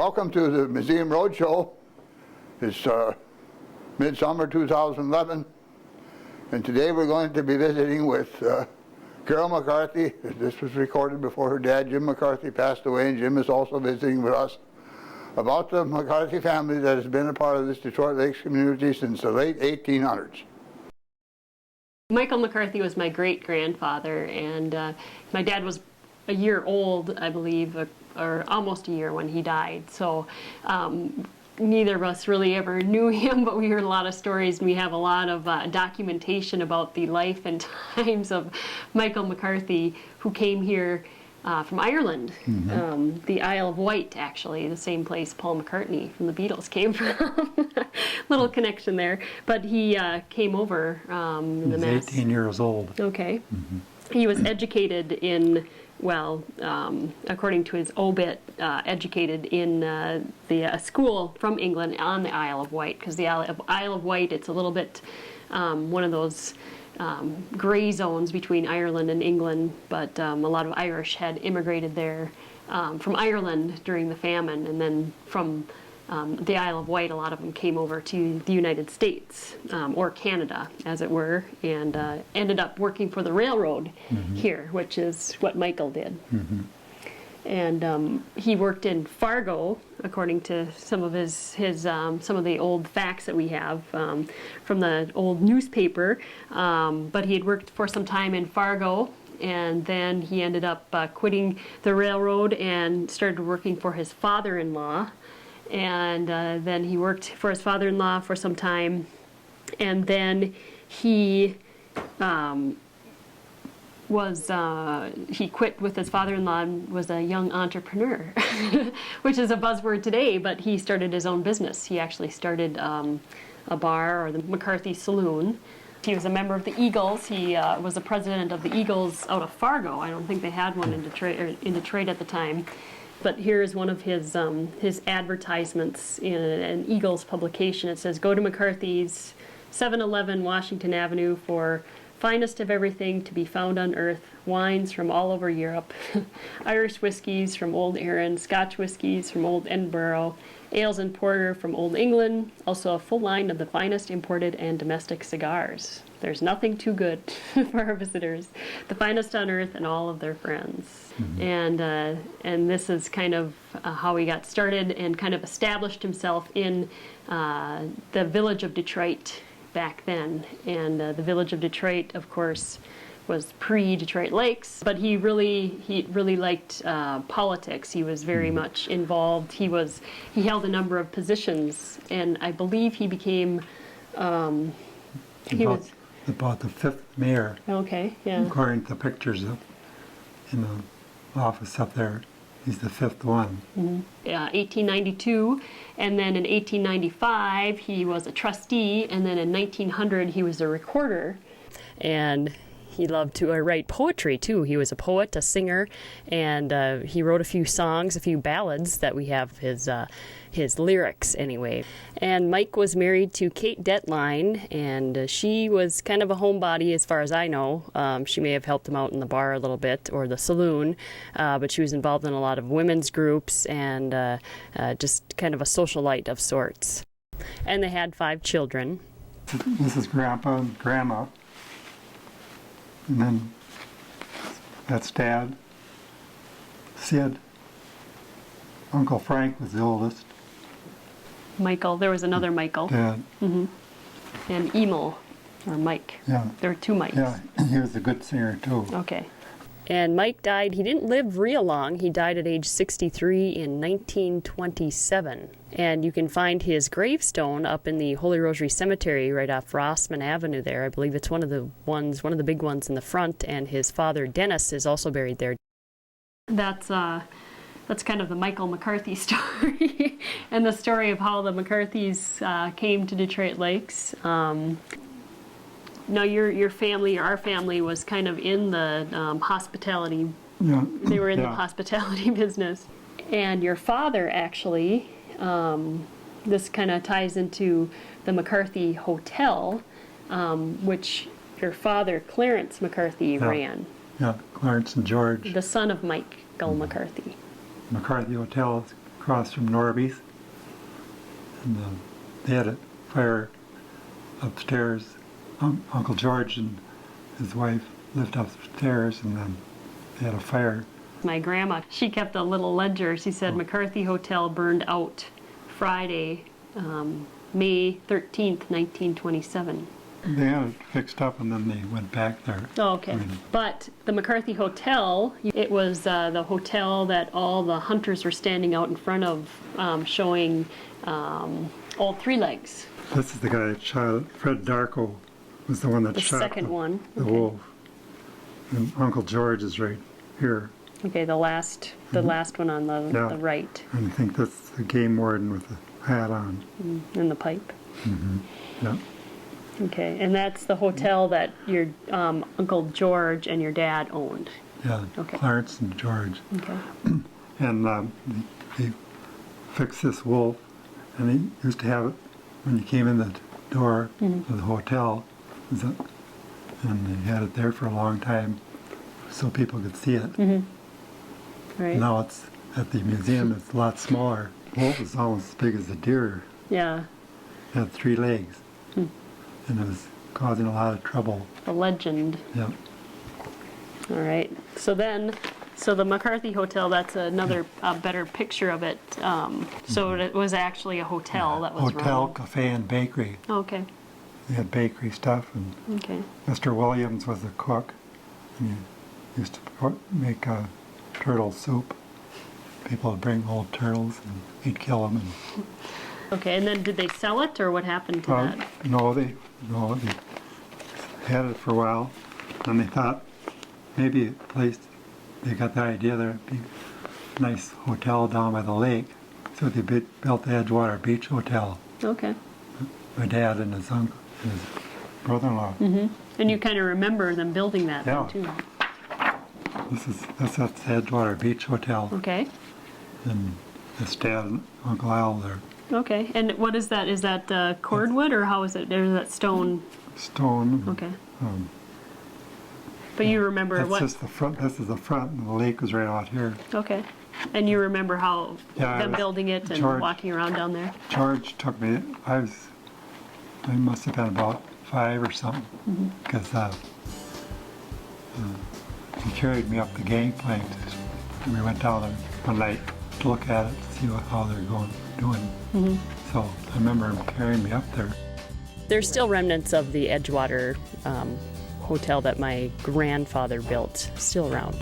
Welcome to the Museum Roadshow. It's midsummer 2011, and today we're going to be visiting with Carol McCarthy. This was recorded before her dad, Jim McCarthy, passed away, and Jim is also visiting with us about the McCarthy family that has been a part of this Detroit Lakes community since the late 1800s. Michael McCarthy was my great-grandfather, and my dad was a year old, I believe, or almost a year when he died. So neither of us really ever knew him, but we heard a lot of stories, and we have a lot of documentation about the life and times of Michael McCarthy, who came here from Ireland, the Isle of Wight, actually, the same place Paul McCartney from the Beatles came from. Little connection there. But he came over in the He was 18 years old. Okay. He was educated in, well, according to his obit, educated in the school from England on the Isle of Wight, because the Isle of Wight, it's a little bit one of those gray zones between Ireland and England, but a lot of Irish had immigrated there from Ireland during the famine, and then from the Isle of Wight, a lot of them came over to the United States, or Canada, as it were, and ended up working for the railroad here, which is what Michael did. And he worked in Fargo, according to some of some of the old facts that we have from the old newspaper. But he had worked for some time in Fargo, and then he ended up quitting the railroad and started working for his father-in-law. And then he worked for his father-in-law for some time, and then he he quit with his father-in-law and was a young entrepreneur, which is a buzzword today, but he started his own business. He actually started a bar, or the McCarthy Saloon. He was a member of the Eagles. He was the president of the Eagles out of Fargo. I don't think they had one in Detroit at the time. But here's one of his advertisements in an Eagles publication. It says, "Go to McCarthy's, 711 Washington Avenue for finest of everything to be found on earth, wines from all over Europe, Irish whiskeys from Old Erin, Scotch whiskeys from Old Edinburgh, ales and porter from Old England, also a full line of the finest imported and domestic cigars. There's nothing too good for our visitors, the finest on earth and all of their friends." And this is kind of how he got started and kind of established himself in the village of Detroit back then. And the village of Detroit, of course, was pre-Detroit Lakes, but he really liked politics. He was very much involved. He held a number of positions, and I believe he became about the fifth mayor. Okay, yeah. According to the pictures in the office up there, he's the fifth one. 1892, and then in 1895 he was a trustee, and then in 1900 he was a recorder. And he loved to write poetry, too. He was a poet, a singer, and he wrote a few songs, a few ballads that we have his lyrics, anyway. And Mike was married to Kate Detline, and she was kind of a homebody as far as I know. She may have helped him out in the bar a little bit, or the saloon, but she was involved in a lot of women's groups and just kind of a socialite of sorts. And they had 5 children. This is Grandpa and Grandma. And then that's Dad, Sid, Uncle Frank was the oldest. Michael, there was another Michael. Dad. And Emil, or Mike. Yeah. There were 2 Mikes. Yeah, he was a good singer too. Okay. And Mike died, he didn't live real long. He died at age 63 in 1927. And you can find his gravestone up in the Holy Rosary Cemetery right off Rossman Avenue there. I believe it's one of the big ones in the front, and his father, Dennis, is also buried there. That's kind of the Michael McCarthy story, and the story of how the McCarthys came to Detroit Lakes. Now, your family, our family, was kind of in the hospitality. Yeah. They were in the hospitality business. And your father, actually, this kind of ties into the McCarthy Hotel, which your father, Clarence McCarthy, ran. Yeah, Clarence and George. The son of Michael McCarthy. McCarthy Hotel is across from Norby's. And they had a fire upstairs. Uncle George and his wife lived upstairs, and then they had a fire. My grandma, she kept a little ledger. She said McCarthy Hotel burned out Friday, May 13th, 1927. They had it fixed up, and then they went back there. Oh, okay. But the McCarthy Hotel, it was the hotel that all the hunters were standing out in front of, showing all three legs. This is the guy that shot, Fred Darko was the one that The shot second one. the Okay. wolf. And Uncle George is right here. Okay, the last one on Yeah. the right, And I think that's the game warden with the hat on. in the pipe. Yeah. Okay, and that's the hotel that your Uncle George and your dad owned. Yeah, Okay. Clarence and George. Okay. And he fixed this wolf, and he used to have it when you came in the door of the hotel. And he had it there for a long time so people could see it. Right. Now it's at the museum, it's a lot smaller. The wolf is almost as big as a deer. Yeah, It had 3 legs. And it was causing a lot of trouble. the legend. Yeah. All right. So the McCarthy Hotel, that's another better picture of it. So it was actually a hotel that was Hotel, run. cafe, and bakery. Oh, okay. They had bakery stuff, and Okay. Mr. Williams was the cook. And he used to make turtle soup. People would bring old turtles, and he'd kill them. Okay. And then did they sell it, or what happened to that? No, they had it for a while, and they thought maybe a place. They got the idea there'd be a nice hotel down by the lake, so they built the Edgewater Beach Hotel. Okay. My dad and his uncle and his brother-in-law. And you kind of remember them building that Yeah. then, too. That's the Edgewater Beach Hotel, Okay. and his dad and Uncle Al there. Okay. And what is that? Is that cordwood, or how is it? There's that stone. Stone. Okay. Um, But you remember That's what? just the front. This is the front, and the lake was right out here. Okay. And you remember how Yeah, them building it and George- walking around down there? George took me. I must have been about 5 or something, because he carried me up the gangplank, and we went down there one night to look at it, to see how they're doing. So I remember him carrying me up there. There's still remnants of the Edgewater hotel that my grandfather built still around.